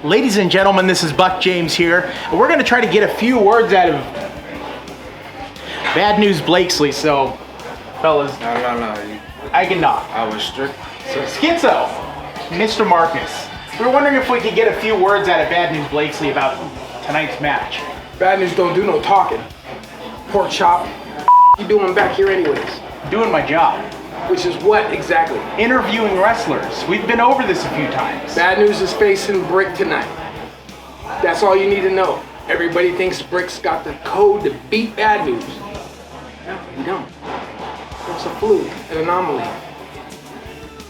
Ladies and gentlemen, this is Buck James here, and we're going to try to get a few words out of Bad News Blakesley. So, fellas, No. I can knock. I was strict. So, Schizo, Mr. Marcus, we were wondering if we could get a few words out of Bad News Blakesley about tonight's match. Bad News don't do no talking. Pork chop. You doing back here anyways? Doing my job. Which is what exactly? Interviewing wrestlers. We've been over this a few times. Bad News is facing Brick tonight. That's all you need to know. Everybody thinks Brick's got the code to beat Bad News. No, you don't. It's a fluke, an anomaly.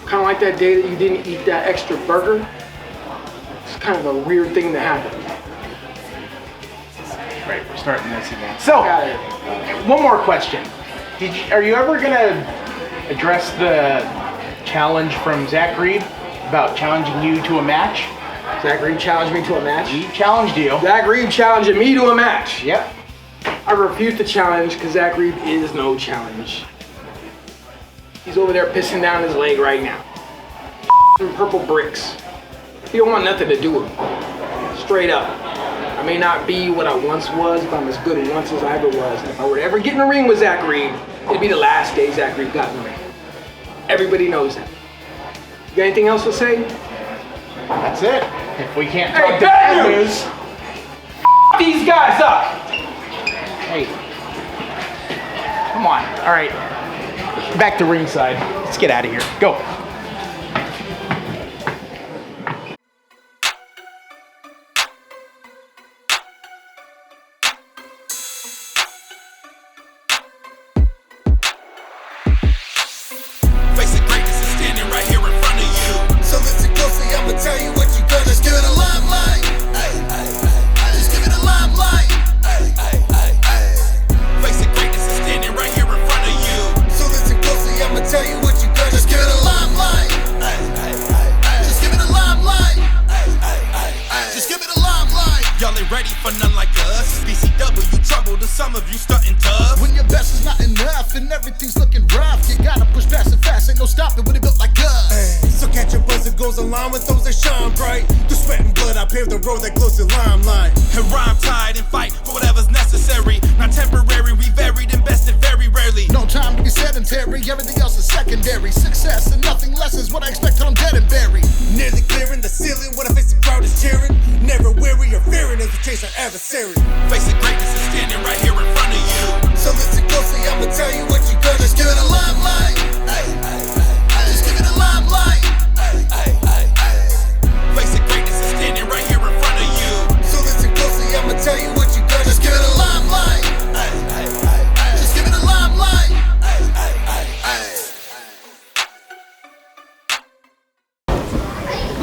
Kind of like that day that you didn't eat that extra burger. It's kind of a weird thing to happen. Right, we're starting this again. So, one more question. Are you ever gonna address the challenge from Zach Reed about challenging you to a match? Zach Reed challenged me to a match? He challenged you. Zach Reed challenging me to a match? Yep. I refuse the challenge because Zach Reed is no challenge. He's over there pissing down his leg right now. Purple bricks. He don't want nothing to do with me. Straight up. I may not be what I once was, but I'm as good once as I ever was. And if I were to ever get in the ring with Zach Reed, it'd be the last day Zach Reed got in the ring. Everybody knows that. You got anything else to say? That's it. If we can't talk Hey, to Bad News, these guys up! hey, come on. All right, back to ringside. Let's get out of here. Go. Tell you what you gonna just give it a limelight. Just give it a limelight. Face of greatness is standing right here in front of you. So listen closely, I'ma tell you what you gonna just give it a limelight. Just give it a limelight. Just give it a limelight. Y'all ain't ready for none like us. PCW trouble to some of you stunting tough. When your best is not enough and everything's looking rough, you gotta push past it fast, ain't no stopping when it built like us. So catch your buzz, it goes along with those that shine bright. Through sweat and blood, I paved the road that glows in limelight. And rhyme tied and fight for whatever's necessary. Not temporary, we varied, invested very rarely. No time to be sedentary, everything else is secondary. Success and nothing less is what I expect till I'm dead and buried. Nearly clearing the ceiling when I face the crowd is cheering. Never weary or fearing as we chase our adversary. Face of greatness is standing right here in front of you. So listen closely, I'ma tell you what you gonna just give it a limelight. Just give it a limelight. Face of greatness is standing right here in front of you. So listen closely, I'ma tell you what you gonna just give it a limelight. Just give it a limelight.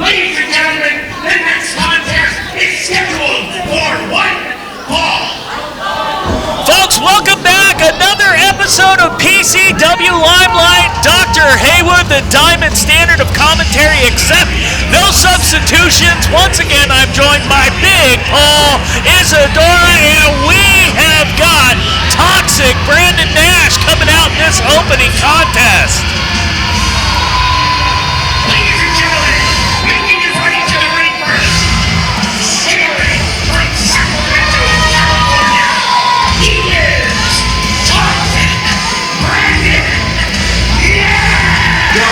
Ladies and gentlemen, the next contest is scheduled for one fall. Folks, welcome back. Another episode of PCW Limelight. Dr. Haywood, the diamond standard of commentary, except no substitutions. Once again, I'm joined by Big Paul, Isadora, and we have got Toxic Brandon Nash coming out in this opening contest. Ladies and gentlemen, making his way to the ring first, hailing from Sacramento, California, he is Toxic Brandon Nash!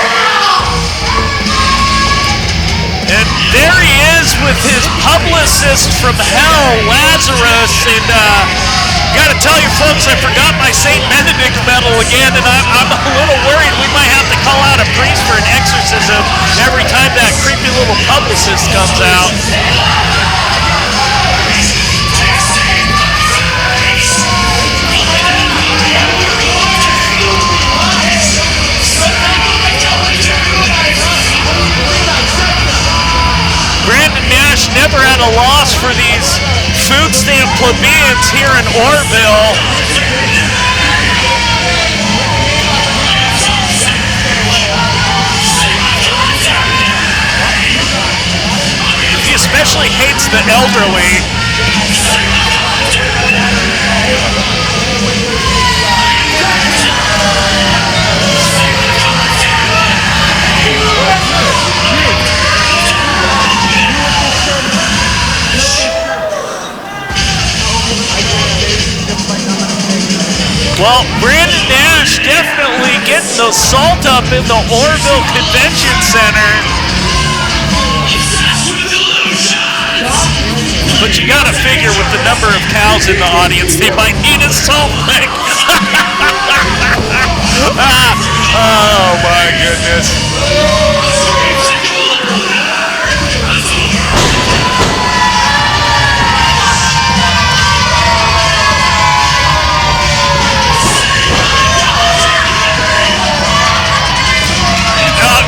And there he is with his publicist from hell, Lazarus, and gotta tell you folks, I forgot my St. Benedict medal again, and I'm a little worried we might have to call out a priest for an exorcism every time that creepy little publicist comes out. Brandon Nash never had a loss for these food stamp plebeians here in Orville. He especially hates the elderly. Well, Brandon Nash definitely getting the salt up in the Orville Convention Center. But you gotta figure with the number of cows in the audience, they might need a salt lick. Oh my goodness.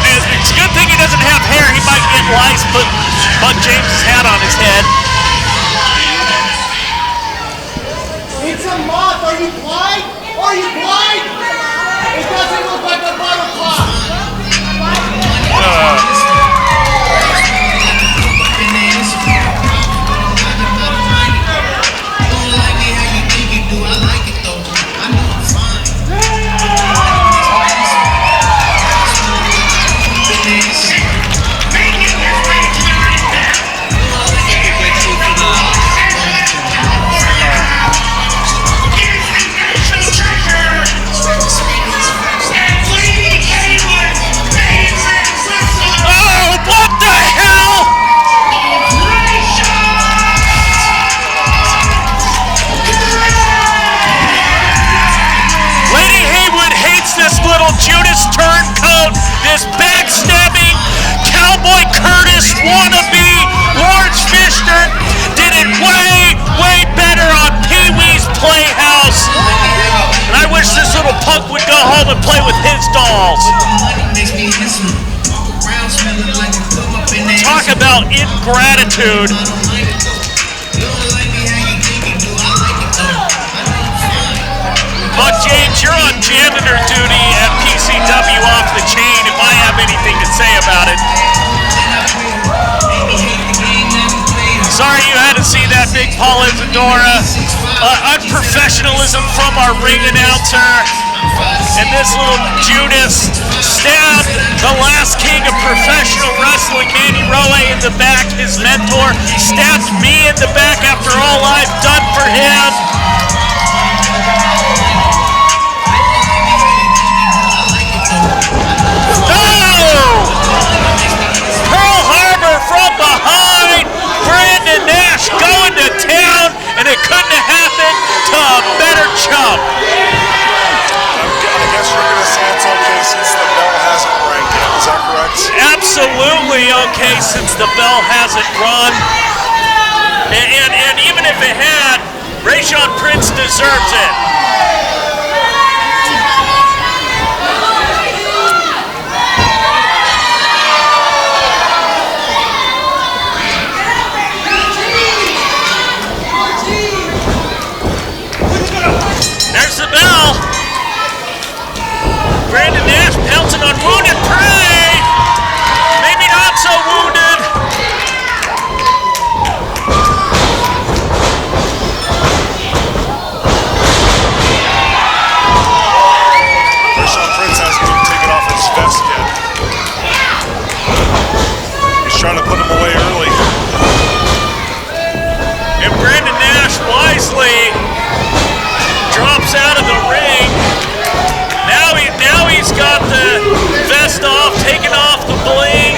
It's a good thing he doesn't have hair. He might get lice, put Buck James's hat on his head. It's a moth. Are you blind? Are you blind? It doesn't look like a butterfly. Judas turncoat, this backstabbing Cowboy Curtis wannabe Lawrence Fishner did it way, way better on Pee-wee's Playhouse. And I wish this little punk would go home and play with his dolls. Talk about ingratitude. Buck James, you're on janitor duty at PCW Off the Chain if I have anything to say about it. Sorry you had to see that, big Paul Isadora. Unprofessionalism from our ring announcer. And this little Judas stabbed the last king of professional wrestling, Manny Rowe, in the back. His mentor stabbed me in the back after all I've done for him. Pearl Harbor from behind. Brandon Nash going to town, and it couldn't have happened to a better chump. I guess you're going to say it's okay since the bell hasn't rang yet. Is that correct? Absolutely okay since the bell hasn't rung. And even if it had, Rayshawn Prince deserves it. There's the bell. Brandon Nash pouncing on wounded prey. Maybe not so wounded. Rayshawn Prince hasn't even taken off his vest yet. He's trying to put him away early. And Brandon Nash wisely drops out of the ring. Now he's got the vest off, taking off the bling.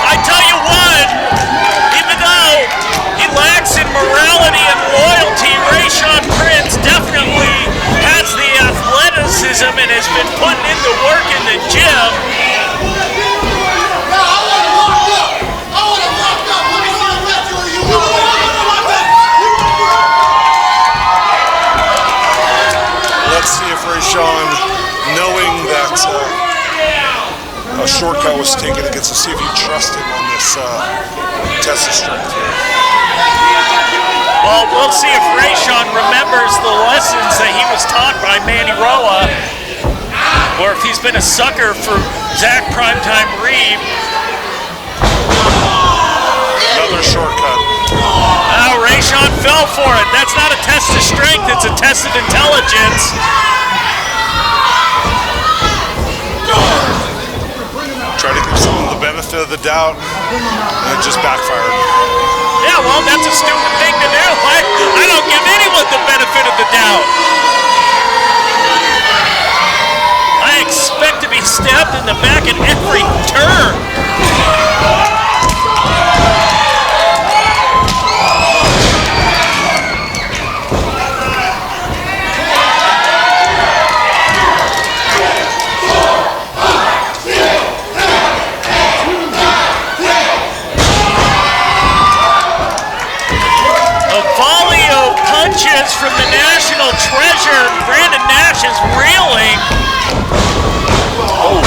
I tell you what, even though he lacks in morality and loyalty, Rayshawn Prince definitely has the athleticism and has been putting in the work in the gym. Let's see if Rayshawn, knowing that a shortcut was taken, gets to see if you trust him on this test of strength. Well, we'll see if Rayshawn remembers the lessons that he was taught by Manny Roa, or if he's been a sucker for Zach Primetime Reeve. Another shortcut. Rayshawn fell for it. That's not a test of strength, it's a test of intelligence. Try to give someone the benefit of the doubt, and it just backfired. Yeah, well, that's a stupid thing to do. Why out. I expect to be stabbed in the back at every turn. Punches from the National Treasure. Brandon Nash is reeling. Oh.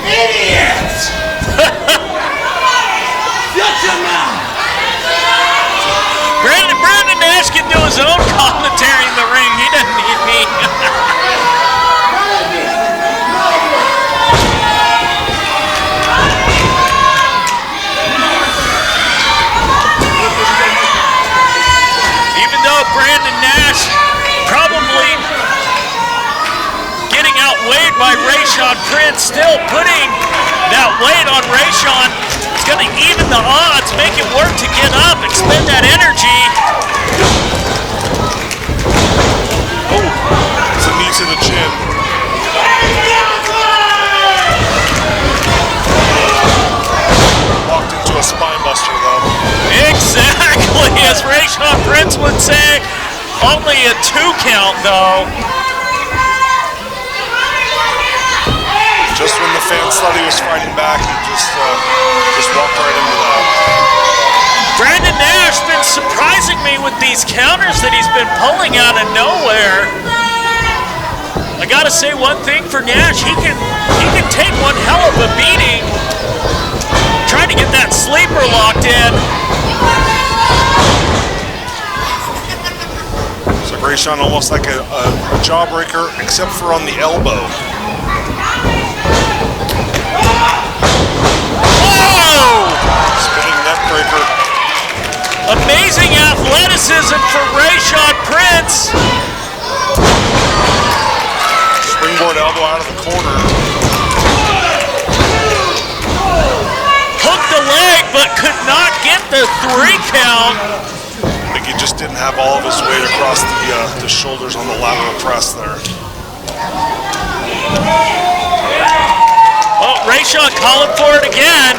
Idiots! Shut your mouth! Brandon Nash can do his own commentary in the ring. He doesn't need me. Brandon Nash probably getting outweighed by Rayshawn Prince, still putting that weight on Rayshawn. It's going to even the odds, make it work to get up, expend that energy. Oh, it's a knee to the chin. Walked into a spine buster though. Exactly, as Rayshawn Prince would say, only a 2 count though. Just when the fans thought he was fighting back, he just walked right into that. Brandon Nash been surprising me with these counters that he's been pulling out of nowhere. I gotta say one thing for Nash, he can take one hell of a beating. Trying to get that sleeper locked in. So Rayshawn almost like a jawbreaker, except for on the elbow. Whoa! Spinning neck breaker. Amazing athleticism for Rayshawn Prince. Springboard elbow out of the corner. Hooked the leg, but could not get the 3 count. I think he just didn't have all of his weight across the shoulders on the lateral press there. Oh, Rayshawn calling for it again.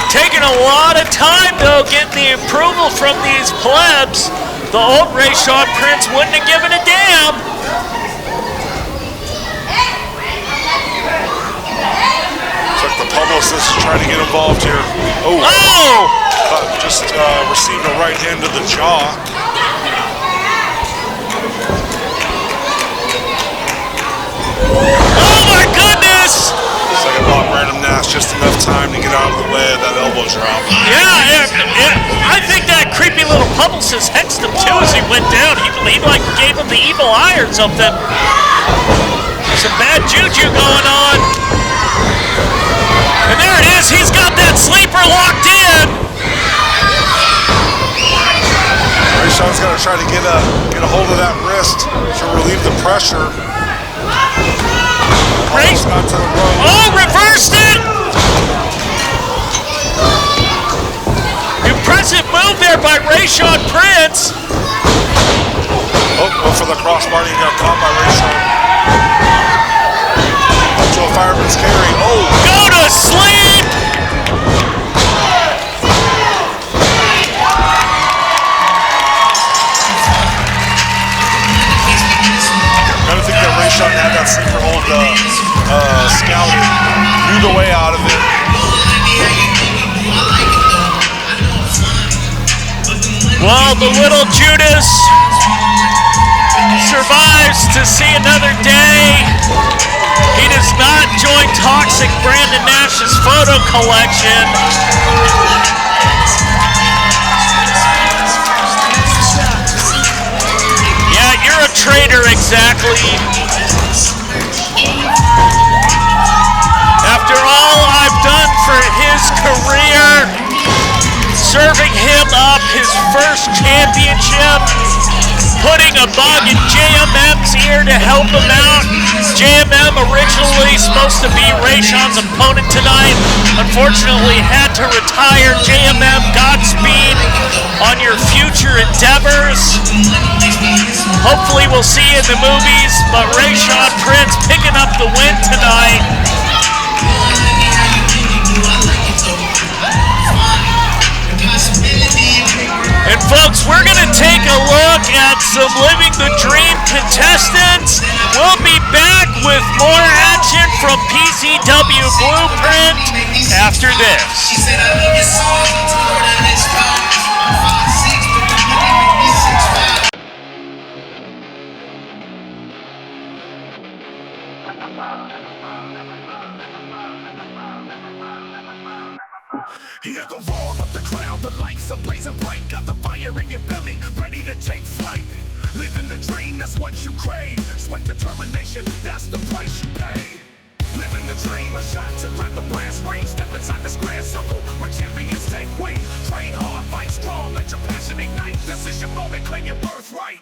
Taking a lot of time, though, getting the approval from these plebs. The old Rayshawn Prince wouldn't have given a damn. The publicist is trying to get involved here. Oh! Just received a right hand to the jaw. Oh my goodness! Second thought, Brandon Nash, just enough time to get out of the way of that elbow drop. Yeah, I think that creepy little publicist hexed him too as he went down. He like gave him the evil eye or something. Some bad juju going on. And there it is, he's got that sleeper locked in. Rayshawn's got to try to get a hold of that wrist to relieve the pressure. Almost got to the rope. Oh, reversed it! Impressive move there by Rayshawn Prince. Oh, went for the crossbody and got caught by Rayshawn. Up to a fireman's carry. Oh! Go to sleep! I don't think that Rayshawn had that sleeper hold scouted. Knew the way out of it. Well, the little Judas survives to see another day. He does not join Toxic Brandon Nash's photo collection. Yeah, you're a traitor, exactly. After all I've done for his career, serving him up his first championship, putting a bug in JMM's ear to help him out. JMM originally supposed to be Rayshawn's opponent tonight. unfortunately had to retire. JMM, Godspeed on your future endeavors. Hopefully we'll see you in the movies, but Rayshawn Prince picking up the win tonight. And folks, we're going to take a look at some Living the Dream contestants. We'll be back with more action from PCW BluePrint after this. She said, I love your song, you told her that it's 5'6", but you really make me 6'5". Hear the roar of the crowd, the lights are blazing bright. Got the fire in your belly, ready to take flight. Living the dream, that's what you crave. Sweat determination, that's the price you pay. Living the dream, a shot to grab the blast range. Step inside the square circle where champions take wing. Train hard, fight strong, let your passion ignite. This is your moment, claim your birthright.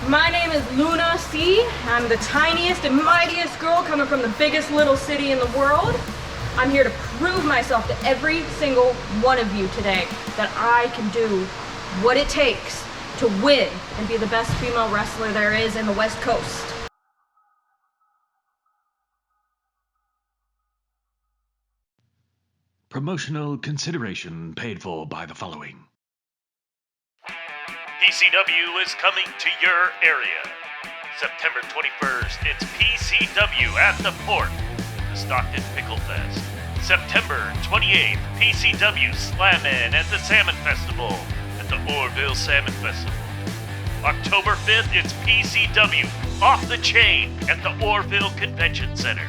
My name is Luna C. I'm the tiniest and mightiest girl coming from the biggest little city in the world. I'm here to prove myself to every single one of you today that I can do what it takes to win and be the best female wrestler there is in the West Coast. Promotional consideration paid for by the following. PCW is coming to your area. September 21st, it's PCW at the Port, the Stockton Pickle Fest. September 28th, PCW Slammin' at the Salmon Festival at the Orville Salmon Festival. October 5th, it's PCW Off the Chain at the Orville Convention Center.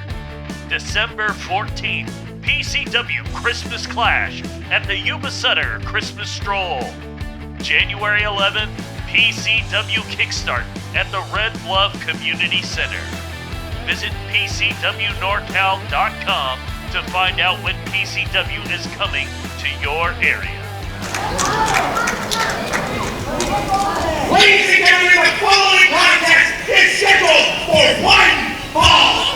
December 14th, PCW Christmas Clash at the Yuba Sutter Christmas Stroll. January 11th, PCW Kickstart at the Red Bluff Community Center. Visit PCWNorCal.com to find out when PCW is coming to your area. Ladies and gentlemen, the following contest is scheduled for one fall.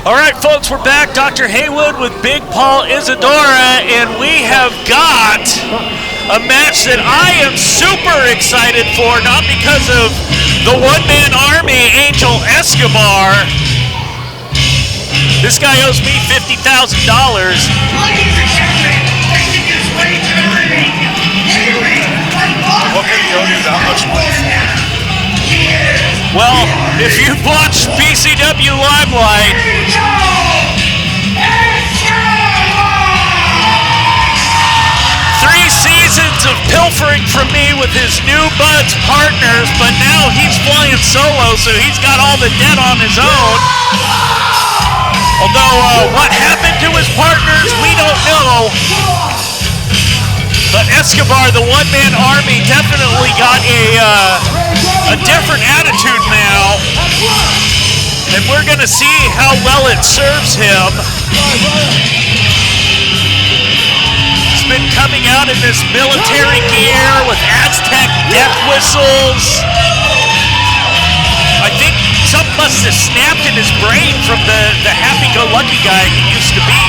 All right, folks, we're back. Dr. Haywood with Big Paul Isadora, and we have got a match that I am super excited for, not because of the one-man army, Angel Escobar. This guy owes me $50,000. Ladies and gentlemen, taking his way to the ring. What can he owe you that much money for? Well, if you've watched PCW Limelight, seasons of pilfering from me with his new buds partners, but now he's flying solo, so he's got all the debt on his own. Although what happened to his partners, we don't know. But Escobar, the one-man army, definitely got a different attitude now. And we're going to see how well it serves him. Been coming out in this military gear with Aztec death whistles. I think something must have snapped in his brain from the happy-go-lucky guy he used to be.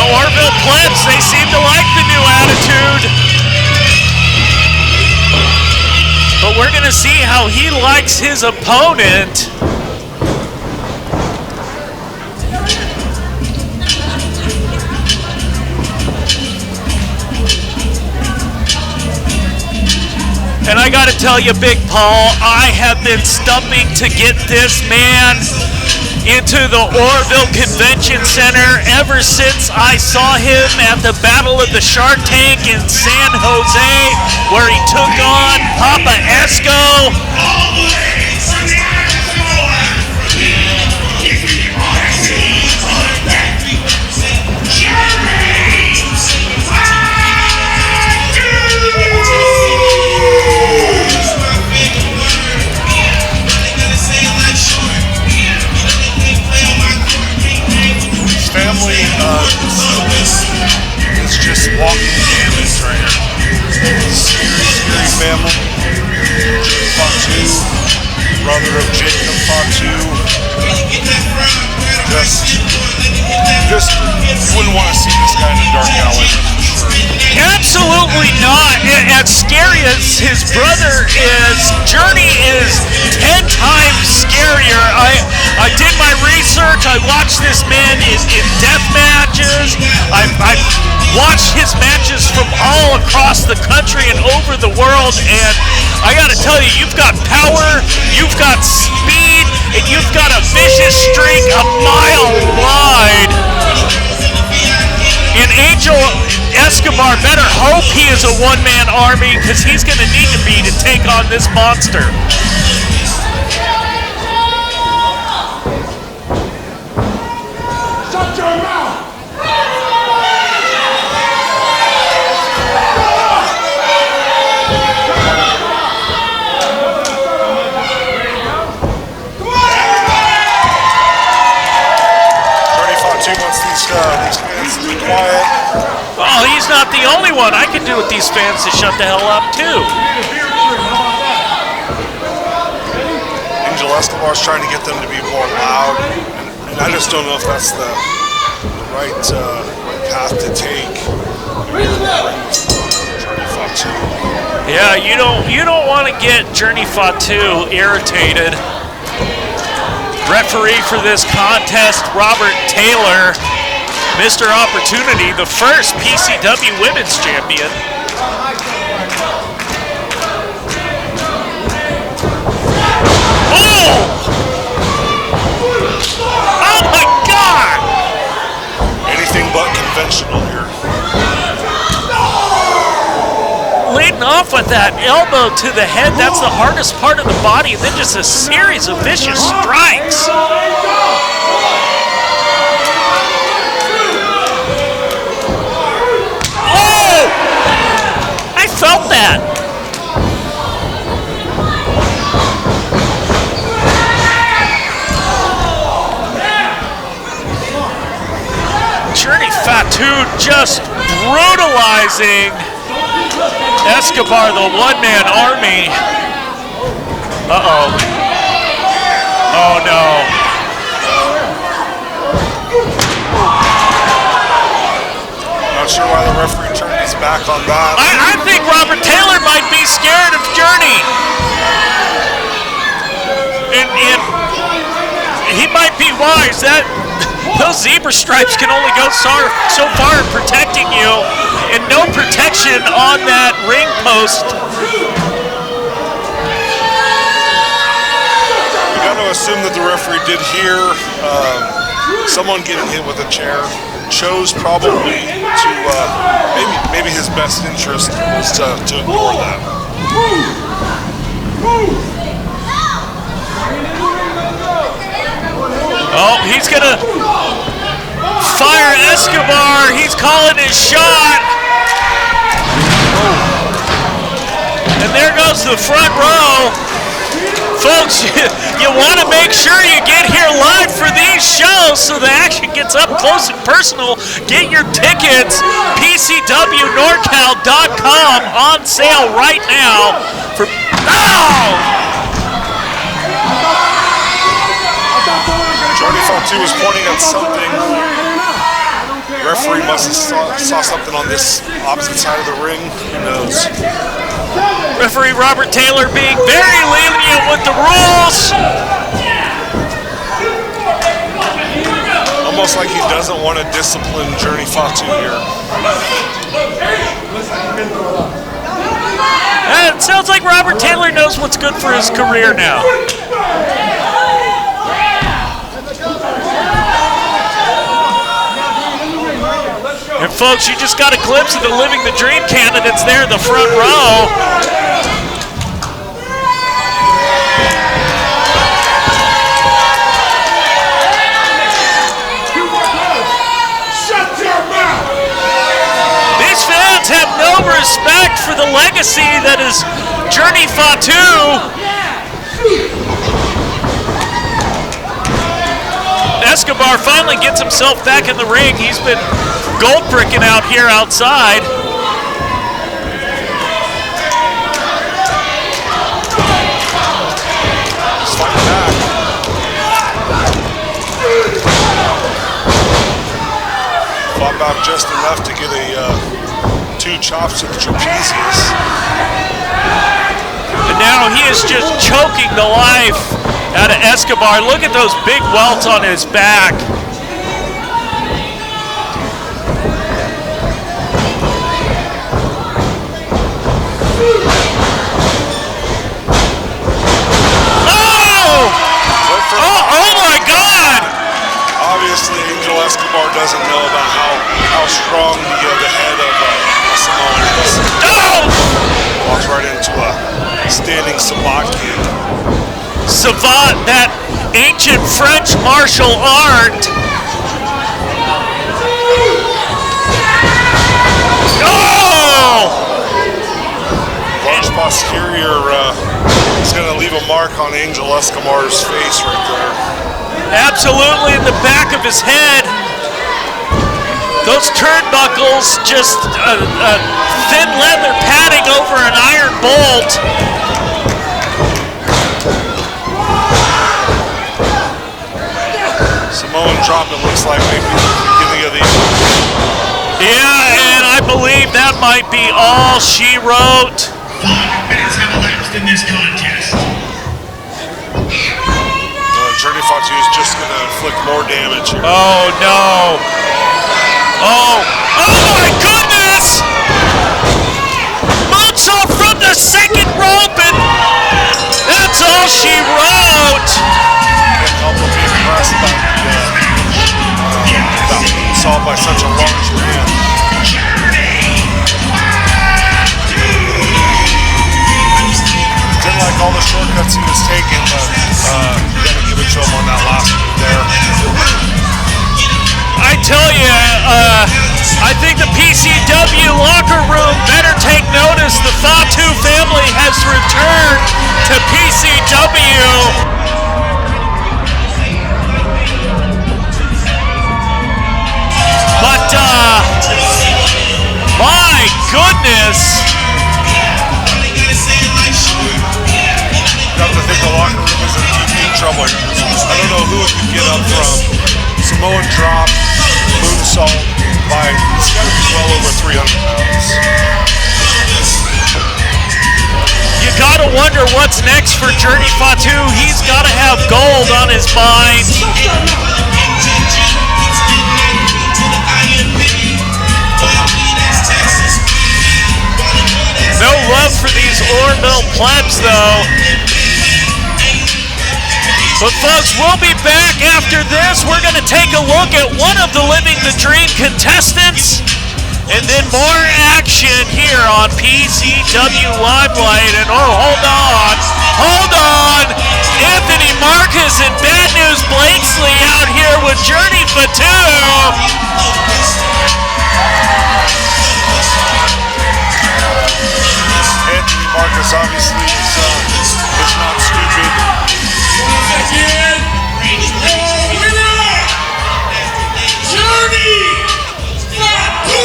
Orville plebs, they seem to like the new attitude. But we're going to see how he likes his opponent. And I gotta tell you, Big Paul, I have been stumping to get this man into the Oroville Convention Center ever since I saw him at the Battle of the Shark Tank in San Jose, where he took on Papa Esco. Family is just walking damage right here. Scary family. Fatu, brother of Jacob Fatu. Just wouldn't want to see this guy in a dark alley. Absolutely not. As scary as his brother is, Journey is 10 times scarier. I did my research. I watched this man in death matches. I've watched his matches from all across the country and over the world, and I gotta tell you, you've got power, you've got speed, and you've got a vicious streak a mile wide. And Angel Escobar better hope he is a one-man army, because he's going to need to be to take on this monster. Shut your mouth! Journey Fatu wants these fans to be quiet. Oh, he's not the only one. I can do with these fans to shut the hell up, too. Angel Escobar's trying to get them to be more loud, and I just don't know if that's the right path to take. Journey Fatu. Yeah, you don't want to get Journey Fatu irritated. Referee for this contest, Robert Taylor. Mr. Opportunity, the first PCW Women's Champion. Oh! Oh my God! Anything but conventional here. Leading off with that elbow to the head, that's the hardest part of the body, and then just a series of vicious strikes. Felt that. Journey Fatu just brutalizing Escobar, the one-man army. Uh-oh. Oh, no. Not sure why the referee turned his back on that. I think Robert Taylor might be scared of Journey. And he might be wise. Those zebra stripes can only go so far in protecting you, and no protection on that ring post. We got to assume that the referee did hear someone getting hit with a chair. Chose probably to maybe his best interest was to ignore that. Oh, he's gonna fire Escobar. He's calling his shot. And there goes the front row. Folks, you want to make sure you get here live for these shows so the action gets up close and personal. Get your tickets, PCWNorCal.com, on sale right now for... Oh! Journey Fatu was pointing at something. The referee must have saw something on this opposite side of the ring. Who knows? Referee Robert Taylor being very lenient with the rules. Almost like he doesn't want to discipline Journey Fatu here. It sounds like Robert Taylor knows what's good for his career now. And folks, you just got a glimpse of the Living the Dream candidates there in the front row. These fans have no respect for the legacy that is Journey Fatu. Escobar finally gets himself back in the ring. He's been gold bricking out here outside. He's fighting back. Fought back just enough to get a 2 chops to the trapezius. And now he is just choking the life out of Escobar. Look at those big welts on his back. Oh my God! Obviously, Angel Escobar doesn't know about how strong the head of Samoan is. Oh! Walks right into a standing sabat kick. Savat, that ancient French martial art. Oh! Large posterior is going to leave a mark on Angel Escobar's face right there. Absolutely in the back of his head. Those turnbuckles, just a thin leather padding over an iron bolt. Samoan drop, it looks like maybe the beginning of the... Yeah, and I believe that might be all she wrote. 5 minutes have elapsed in this contest. Journey Fatu is just going to inflict more damage here. Oh no! Oh my goodness! Moonsault from the second rope, and that's all she wrote. Can't help but be impressed by being solved by such a large man. Didn't like all the shortcuts he was taking, but gotta give it to him on that last move there. I tell you, I think the PCW locker room better take notice. The Fatu family has returned to PCW. But, my goodness. Got to think the locker room is in deep trouble. I don't know who it could get up from. Samoan drop, moonsault by, it's got to be well over 300 pounds. You gotta wonder what's next for Journey Fatu. He's gotta have gold on his mind. No love for these Orville plebs, though. But folks, we'll be back after this. We're going to take a look at one of the Living the Dream contestants, and then more action here on PCW Limelight. And hold on, Anthony Marcus and Bad News Blakesley out here with Journey Fatu. Anthony Marcus obviously is not stupid. Again, winner, Journey Fatu!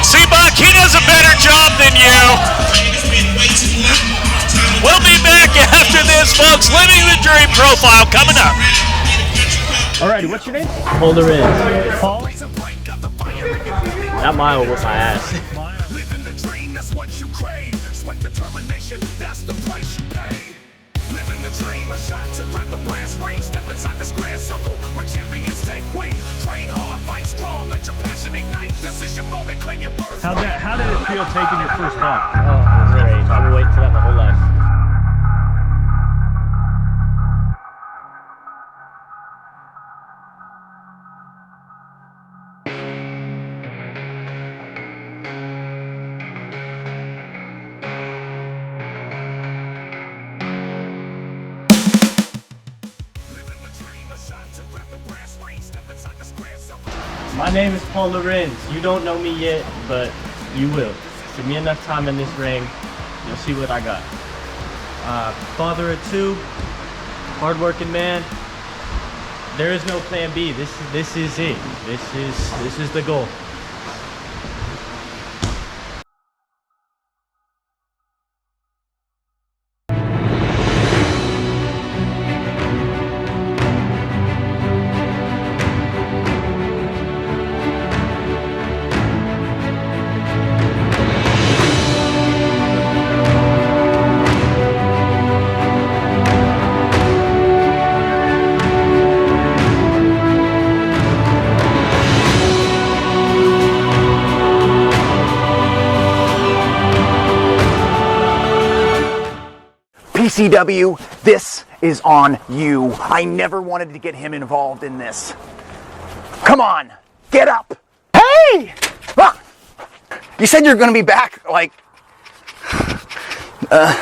See, Buck, he does a better job than you. We'll be back after this, folks. Living the Dream profile coming up. Alrighty, what's your name? Holder in. Paul? That mile will whip my ass. Living the dream, that's what you crave. Sweat determination, that's the price you pay. Living the dream, a shot to let the blast How did it feel taking your first bump? Oh, it was great. I've been waiting for that my whole life. My name is Paul Lorenz. You don't know me yet, but you will. Give me enough time in this ring, you'll see what I got. Father of two, hardworking man. There is no plan B. This is it. This is the goal. PCW, this is on you. I never wanted to get him involved in this. Come on, get up. Hey! Ah, you said you're going to be back like a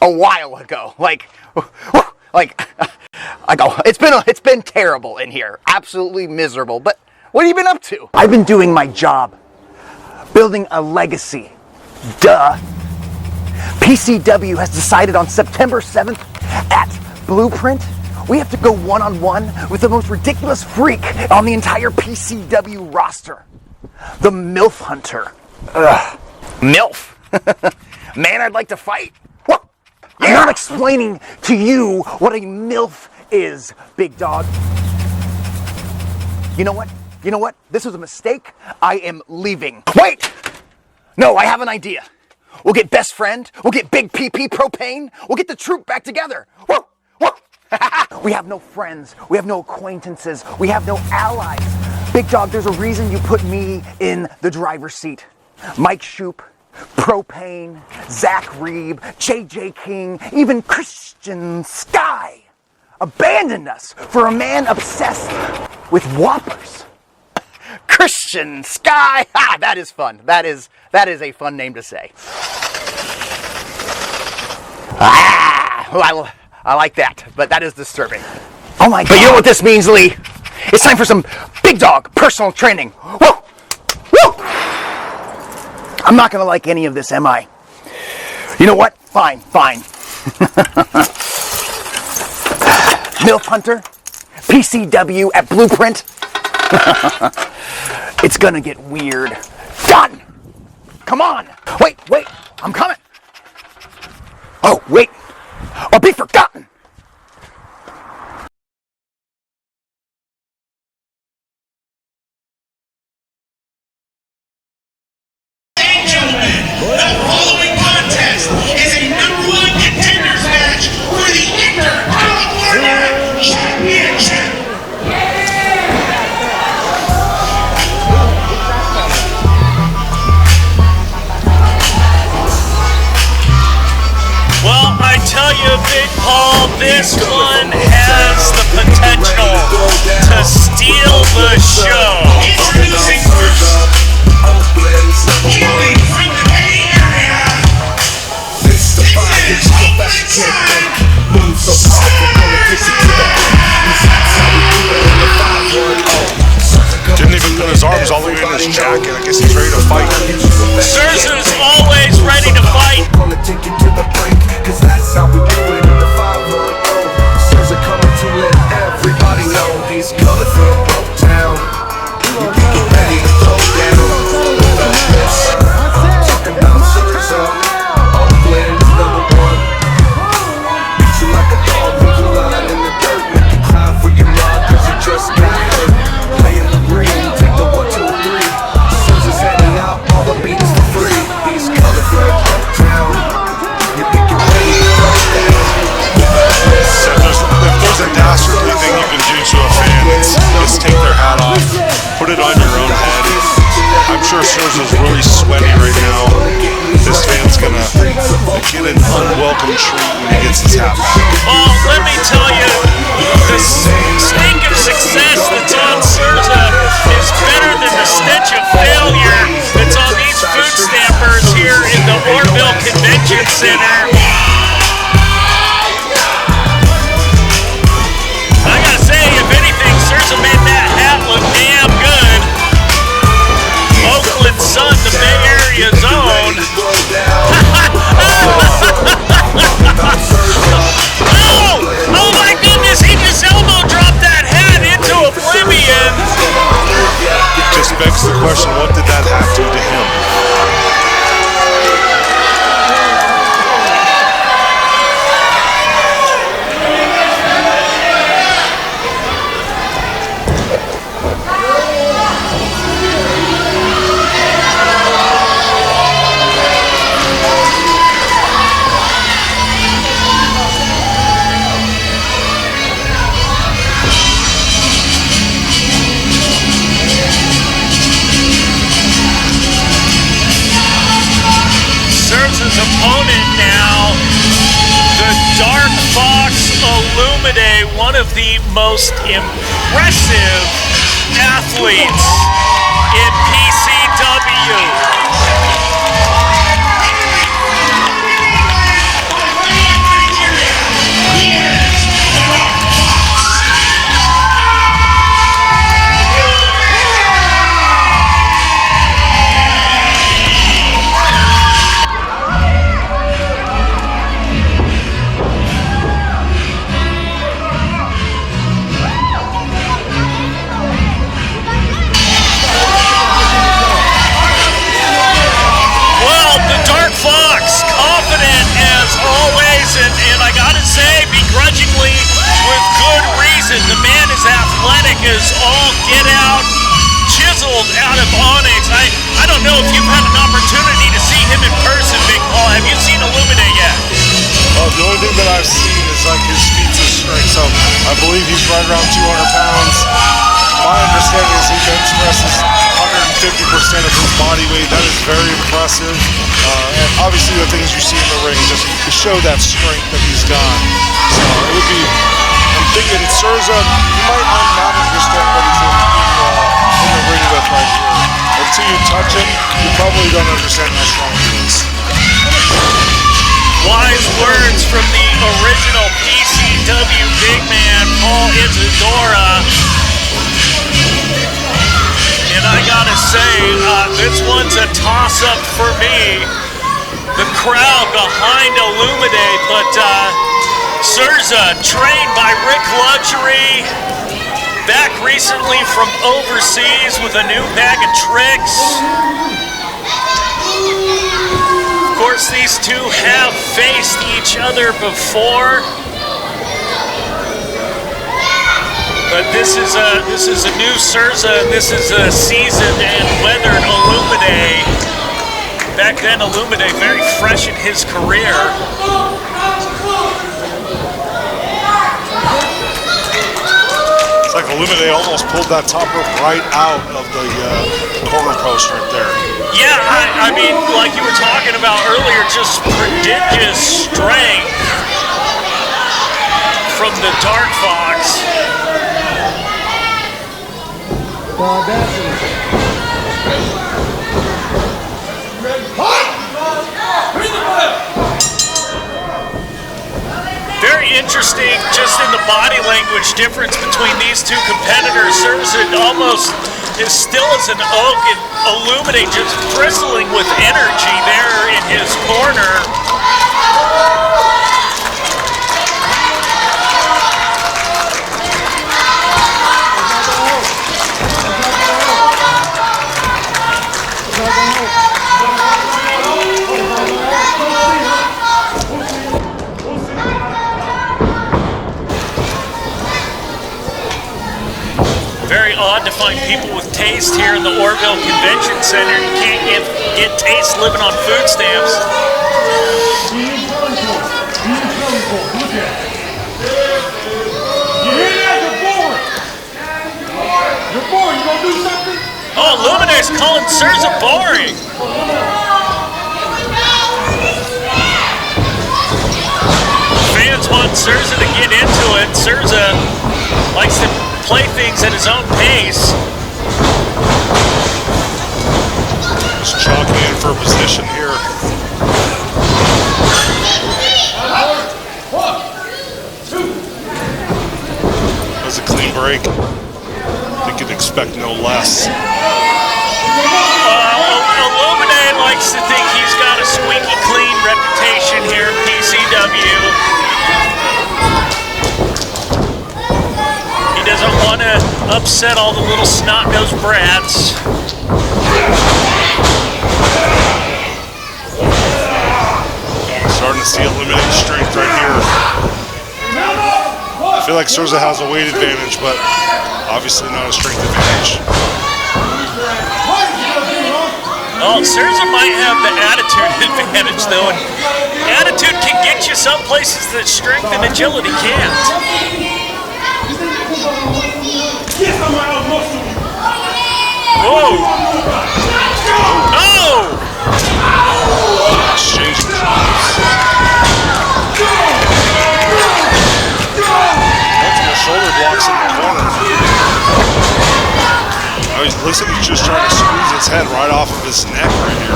while ago. Like it's been terrible in here. Absolutely miserable. But what have you been up to? I've been doing my job. Building a legacy. Duh. PCW has decided on September 7th at BluePrint, we have to go one-on-one with the most ridiculous freak on the entire PCW roster. The MILF Hunter. Ugh. MILF? Man, I'd like to fight. What? I'm not explaining to you what a MILF is, big dog. You know what? You know what? This was a mistake. I am leaving. Wait! No, I have an idea. We'll get Best Friend, we'll get Big PP Propane, we'll get the troop back together. Woo! Woo! We have no friends, we have no acquaintances, we have no allies. Big dog, there's a reason you put me in the driver's seat. Mike Shoop, Propane, Zach Reeb, JJ King, even Christian Sky abandoned us for a man obsessed with Whoppers. Christian Sky! Ah, that is fun. That is a fun name to say. Ah! I like that, but that is disturbing. Oh my God. But you know what this means, Lee? It's time for some big dog personal training. Woo! Woo! I'm not gonna like any of this, am I? You know what? Fine. MILF Hunter, PCW at BluePrint. It's gonna get weird. Done! Come on! Wait, I'm coming! Oh, wait! I'll be forgotten! Ladies and gentlemen, the following contest is a #1 contenders match for the InterCalifornia Championship. Well, I tell you, Big Paul, this one has the potential to steal the show. Introducing first, hailing from the Bay Area, this is Oakland time. Didn't even put his arms all the way in his jacket. I guess he's ready to fight. Serza's always ready to fight. Take it to the break, cause that's how we do it in the 510. Serza coming to let everybody know he's coming from Oaktown. You get ready to throw down with the best. Serza's really sweaty right now. This man's gonna get an unwelcome treat when he gets his hat back. Well, let me tell you, the stink of success that's on Serza is better than the stench of failure that's on these food stampers here in the Orville Convention Center. I gotta say, if anything, Serza made that hat look damn good. Oakland Sun, the Bay Area's own. Oh my goodness, he just elbow dropped that hat into oblivion. It just begs the question, what did that hat do to him? Opponent now, the Dark Fox Olumide, one of the most impressive athletes in PCW. The man is athletic as all get out, chiseled out of onyx. I don't know if you've had an opportunity to see him in person, Big Paul. Have you seen Olumide yet? The only thing that I've seen is like his feats of strength. So I believe he's right around 200 pounds. My understanding is he bench presses 150% of his body weight. That is very impressive. And obviously the things you see in the ring just to show that strength that he's got. So it would be, I'm thinking Serza, you might not understand what he's in the ring with right here. Until you touch him, you probably don't understand how strong he is. Wise words from the original PCW big man, Paul Isadora. And I gotta say, this one's a toss-up for me. The crowd behind Olumide, but Serza, trained by Rik Luxury, back recently from overseas with a new bag of tricks. Of course, these two have faced each other before. But this is a new Serza, and this is a seasoned and weathered Olumide. Back then, Olumide very fresh in his career. It's like Olumide almost pulled that top rope right out of the corner post right there. Yeah, I mean, like you were talking about earlier, just prodigious strength from the Dark Fox. Very interesting, just in the body language difference between these two competitors. Serza almost is still as an oak, and Olumide just bristling with energy there in his corner. Very odd to find people with taste here in the Orville Convention Center. You can't get taste living on food stamps. Oh, Lumine's calling Serza boring. Fans want Serza to get into it. Serza likes to play things at his own pace. Just chalking in for a position here. That's a clean break. You could expect no less. Olumide likes to think he's got a squeaky clean reputation here in PCW. He doesn't want to upset all the little snot-nosed brats. Starting to see eliminated strength right here. I feel like Serza has a weight advantage, but obviously not a strength advantage. Oh, Serza might have the attitude advantage, though. And attitude can get you some places that strength and agility can't. Whoa! Oh! Exchanging drops. Multiple shoulder blocks in the corner. Oh, he looks like he's just trying to squeeze his head right off of his neck right here.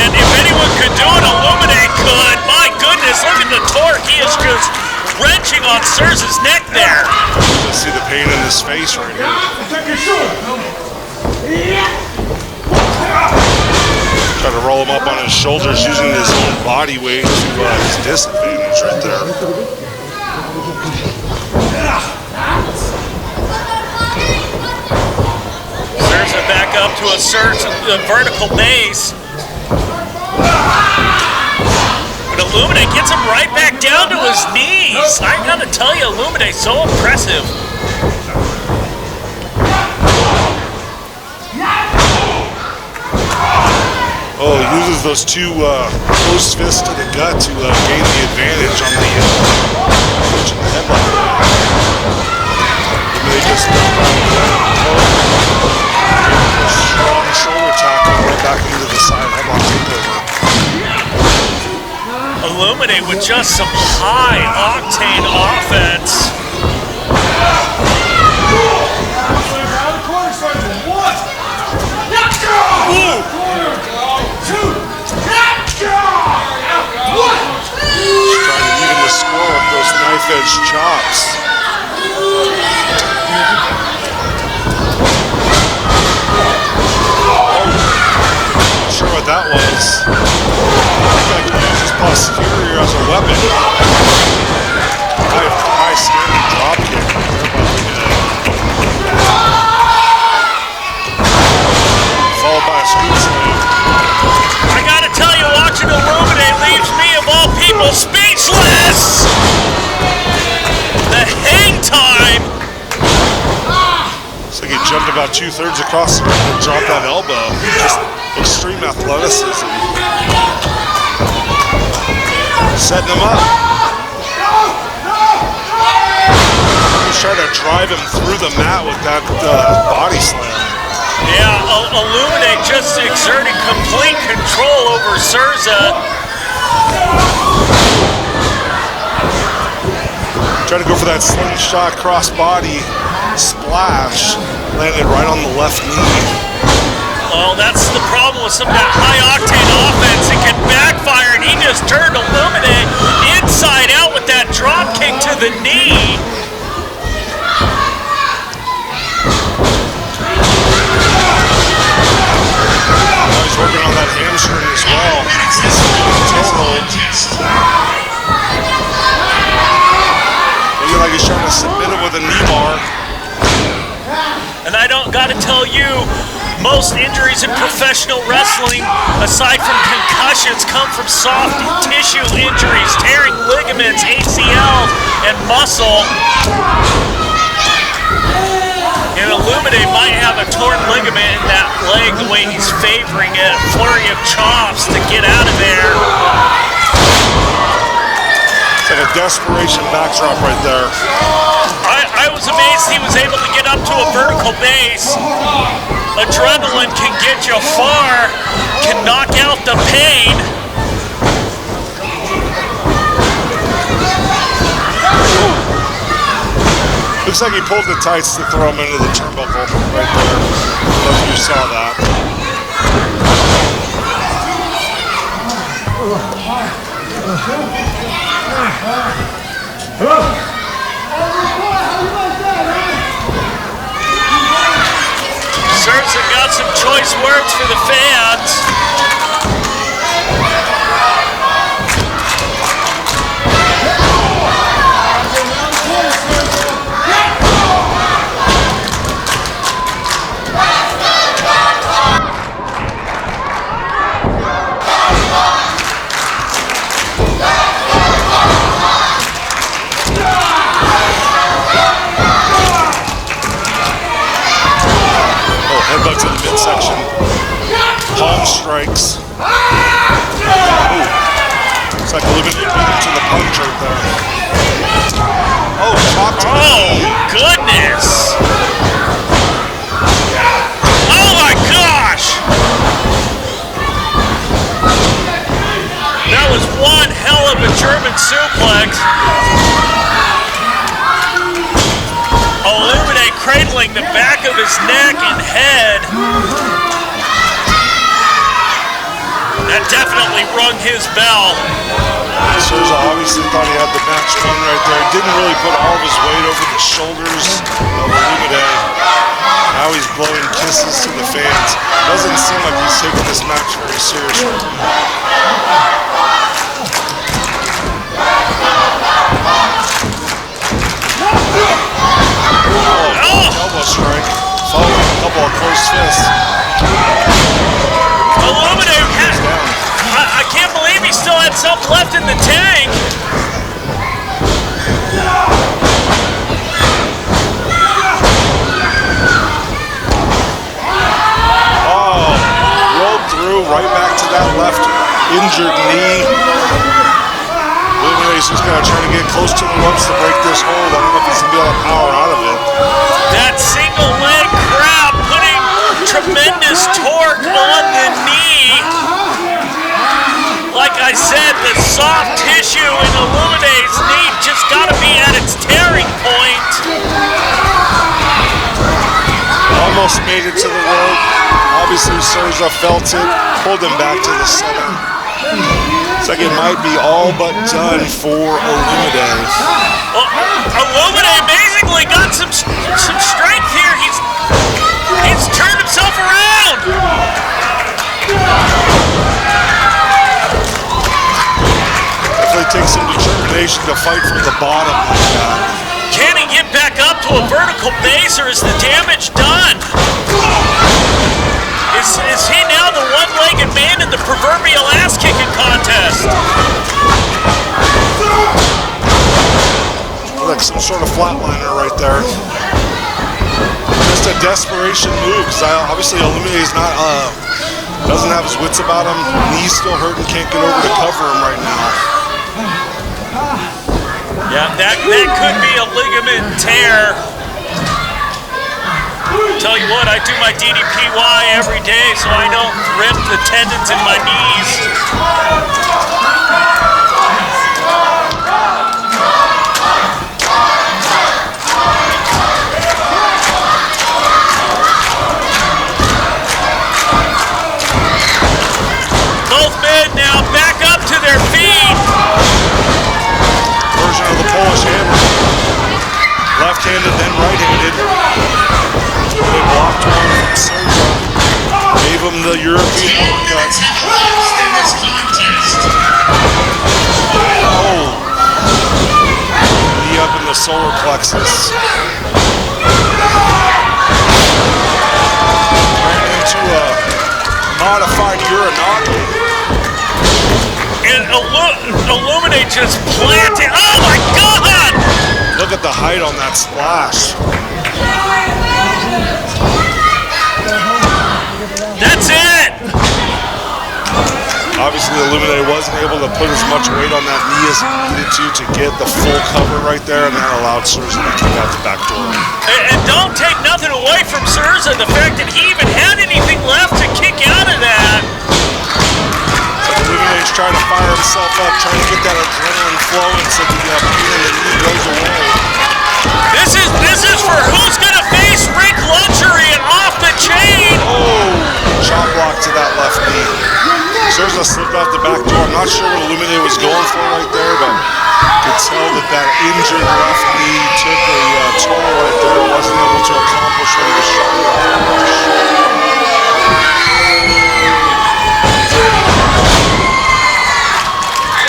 And if anyone could do it, Olumide could. My goodness, look at the torque. He is just wrenching on Serza's neck there. You can see the pain in his face right here. Try to roll him up on his shoulders using his own body weight to his disadvantage right there. Serza back up to a vertical base. But Olumide gets him right back down to his knees. I gotta tell you, Olumide's so impressive. Oh, he uses those two closed fists to the gut to gain the advantage on the headlock. They just strong shoulder tackle right back into the side headlock takeover. Olumide with just some high-octane offense. Just trying to even the score with those knife-edge chops. Not sure what that was. I think I can use his posterior as a weapon. High standing drop kick right there by Olumide. Followed by a scoop slam. I gotta tell you, watching Olumide leaves me, of all people, speechless! The hang time! Looks like he jumped about 2/3 across the ring and dropped that elbow. Just extreme athleticism. Setting him up. He's trying to drive him through the mat with that body slam. Yeah, Olumide just exerting complete control over Serza. Trying to go for that slingshot crossbody splash. Landed right on the left knee. Oh, that's the problem with some of that high-octane offense. It can backfire, and he just turned Olumide inside out with that drop kick to the knee. He's working on that hamstring as well. Looking like he's trying to submit him with a knee bar. And I don't gotta tell you, most injuries in professional wrestling, aside from concussions, come from soft tissue injuries, tearing ligaments, ACL, and muscle. And Olumide might have a torn ligament in that leg the way he's favoring it. A flurry of chops to get out of there. It's like a desperation backdrop right there. I was amazed he was able to get up to a vertical base. adrenaline can get you far, can knock out the pain. Looks like he pulled the tights to throw him into the turnbuckle right there. I don't know if you saw that. Serza got some choice words for the fans. Headbutt to the midsection. Palm strikes. Ooh. It's like Olumide to the punch right there. Oh, shot to the knee. Goodness! Oh my gosh! That was one hell of a German suplex. Olumide cradling the back of his neck and head. That definitely rung his bell. Serza obviously thought he had the match won right there. Didn't really put all of his weight over the shoulders of Olumide. Now he's blowing kisses to the fans. Doesn't seem like he's taking this match very seriously. Elbow strike, following a couple of close fists. Olumide has, I can't believe he still had some left in the tank. Oh, rolled through, right back to that left injured knee. Olumide's just going to try to get close to the ropes to break this hold. I don't know if he's going to be able to power out of it. That single leg grab putting tremendous torque on the knee. Like I said, the soft tissue in Olumide's knee just got to be at its tearing point. Almost made it to the rope. Obviously Serza felt it, pulled him back to the center. It's like it might be all but done for Olumide. Well, Olumide basically got some strength here. He's turned himself around. Definitely takes some determination to fight from the bottom like that. Can he get back up to a vertical base, or is the damage done? Is he now the one-legged man in the proverbial ass-kicking contest? Like some sort of flatliner right there. Just a desperation move, because obviously Olumide is not, doesn't have his wits about him. Knee's still hurting, can't get over to cover him right now. Yeah, that could be a ligament tear. Tell you what, I do my DDPY every day so I don't rip the tendons in my knees. Both men now back up to their feet. Version of the Polish hammer. Left-handed, then right-handed. They blocked one from Serza. Gave him the European uppercut. Oh. Knee up in the solar plexus. Ran into a modified Anoa'i. And Olumide just planted. Oh my God! Look at the height on that splash. That's it! Obviously, Olumide wasn't able to put as much weight on that knee as he needed to get the full cover right there, and that allowed Serza to kick out the back door. And don't take nothing away from Serza, the fact that he even had anything left to kick out of that. Olumide's trying to fire himself up, trying to get that adrenaline flowing so the pain in the knee goes away. This is for who's going to face Rik Luxury and Off the Chain. Oh, chop block to that left knee. Serza slipped out the back door. I'm not sure what Olumide was going for right there, but you could tell that injured left knee took a toll right there. Wasn't able to accomplish what he was trying to accomplish.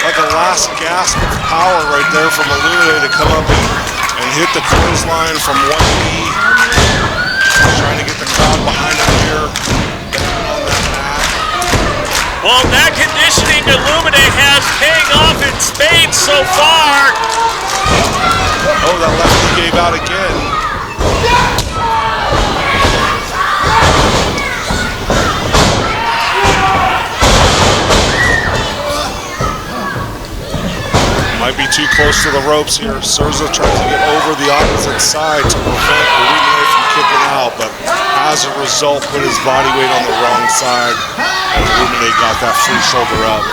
Like a last gasp of power right there from Olumide to come up and hit the clothesline from one knee. Trying to get the crowd behind him here. Well, that conditioning Olumide has paying off in spades so far. Oh, that left knee gave out again. Might be too close to the ropes here. Serza trying to get over the opposite side to prevent Olumide from kicking out, but as a result, put his body weight on the wrong side. And Olumide got that free shoulder up.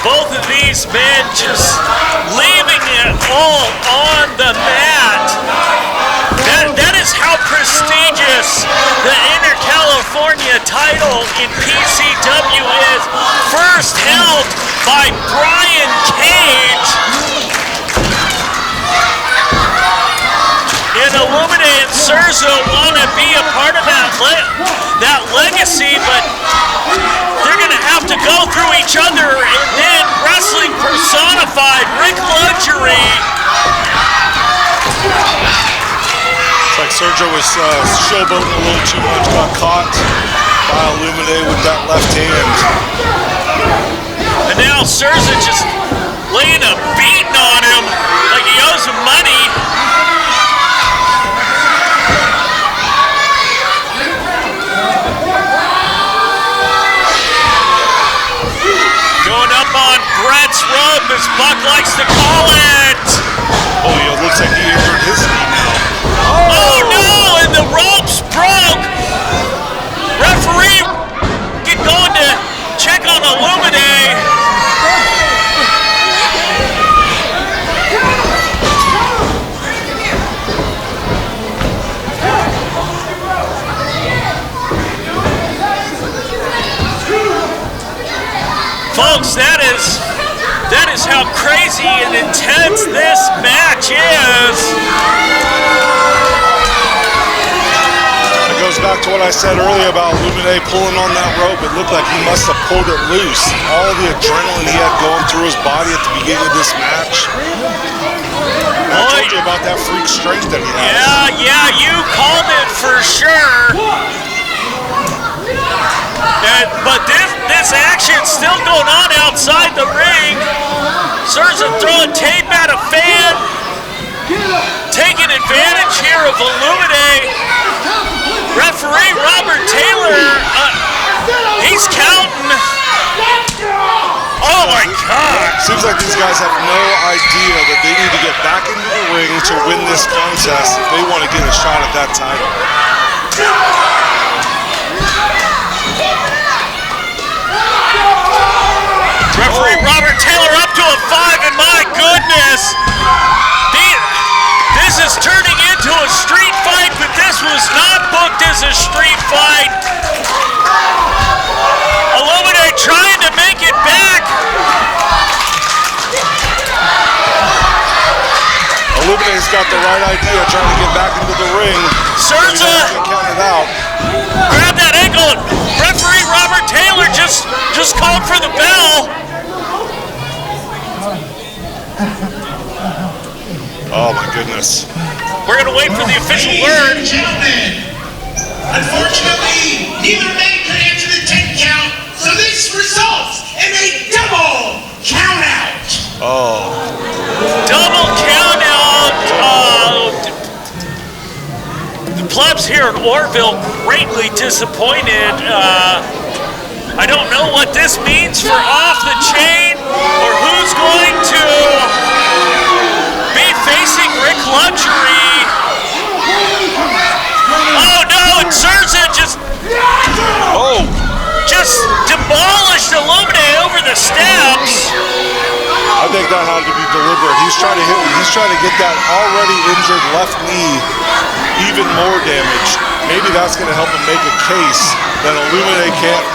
Both of these men just leaving it all on the mat. That is how prestigious the InterCalifornia title in PCW is. First held by Brian Cage. And Olumide and Serza want to be a part of that legacy, but they're going to have to go through each other, and then Wrestling Personified Rik Luxury. It's like Serza was showboating a little too much, got caught by Olumide with that left hand. And now Serza just laying a beating on him like he owes him money. Going up on Brett's rope, as Buck likes to call it. Oh, yeah, it looks like he injured his knee now. Oh no, and the ropes broke. Referee get going to check on Olumide. Folks, that is how crazy and intense this match is. It goes back to what I said earlier about Olumide pulling on that rope. It looked like he must have pulled it loose. All the adrenaline he had going through his body at the beginning of this match. I told you about that freak strength that he has. Yeah, you called it for sure. But this action's still going on outside the ring. Serza throwing tape at a fan, taking advantage here of Olumide. Referee Robert Taylor, he's counting. Oh my God! Seems like these guys have no idea that they need to get back into the ring to win this contest if they want to get a shot at that title. Referee Robert Taylor up to a 5, and my goodness, this is turning into a street fight, but this was not booked as a street fight. Olumide trying to make it back. Olumide's got the right idea, trying to get back into the ring. Serza counted out. Grab that ankle. Referee Robert Taylor just called for the bell. Oh my goodness. We're gonna wait for the official word. Ladies and gentlemen, unfortunately, neither man could answer the 10 count, so this results in a double count out. Oh. Double count out. The plebs here in Orville greatly disappointed. I don't know what this means for Off the Chain or who's going to be facing Rik Luxury. Oh no, and Serza just demolished Olumide over the steps. I think that had to be deliberate. He's trying to get that already injured left knee even more damaged. Maybe that's going to help him make a case that Olumide can't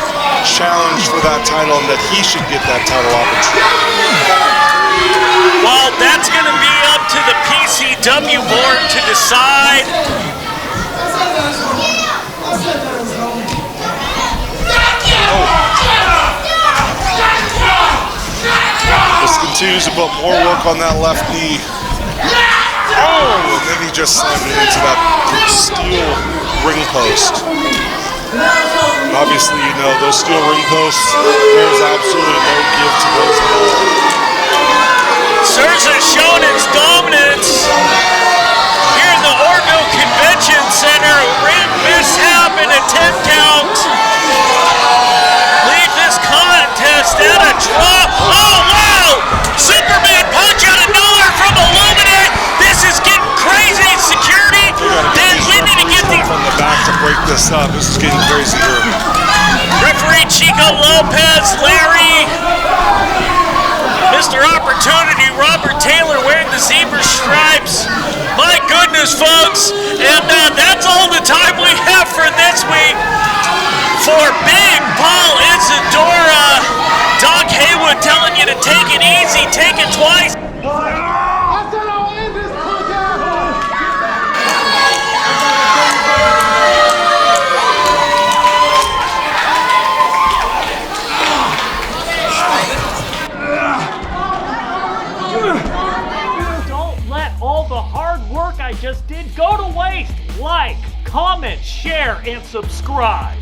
challenge for that title and that he should get that title opportunity. Well, that's going to be up to the PCW board to decide. This continues to put more work on that left knee. Oh, and then he just slammed it into that steel ring post. Obviously, you know, those steel ring posts, there's absolutely no give to those at all. Serza showing its dominance here in the Orville Convention Center. Ring mishap and a 10 count. Leave this contest at a drop. Oh, wow! Superman punch out of nowhere from Olumide. This is getting crazy. Security. Then we need to get from the back to break this up. This is getting crazy here. Referee Chico Lopez, Larry, Mr. Opportunity, Robert Taylor wearing the zebra stripes. My goodness, folks. And that's all the time we have for this week. For Big Paul Isadora, Doc Haywood telling you to take it easy, take it twice. Don't let all the hard work I just did go to waste. Like, comment, share, and subscribe.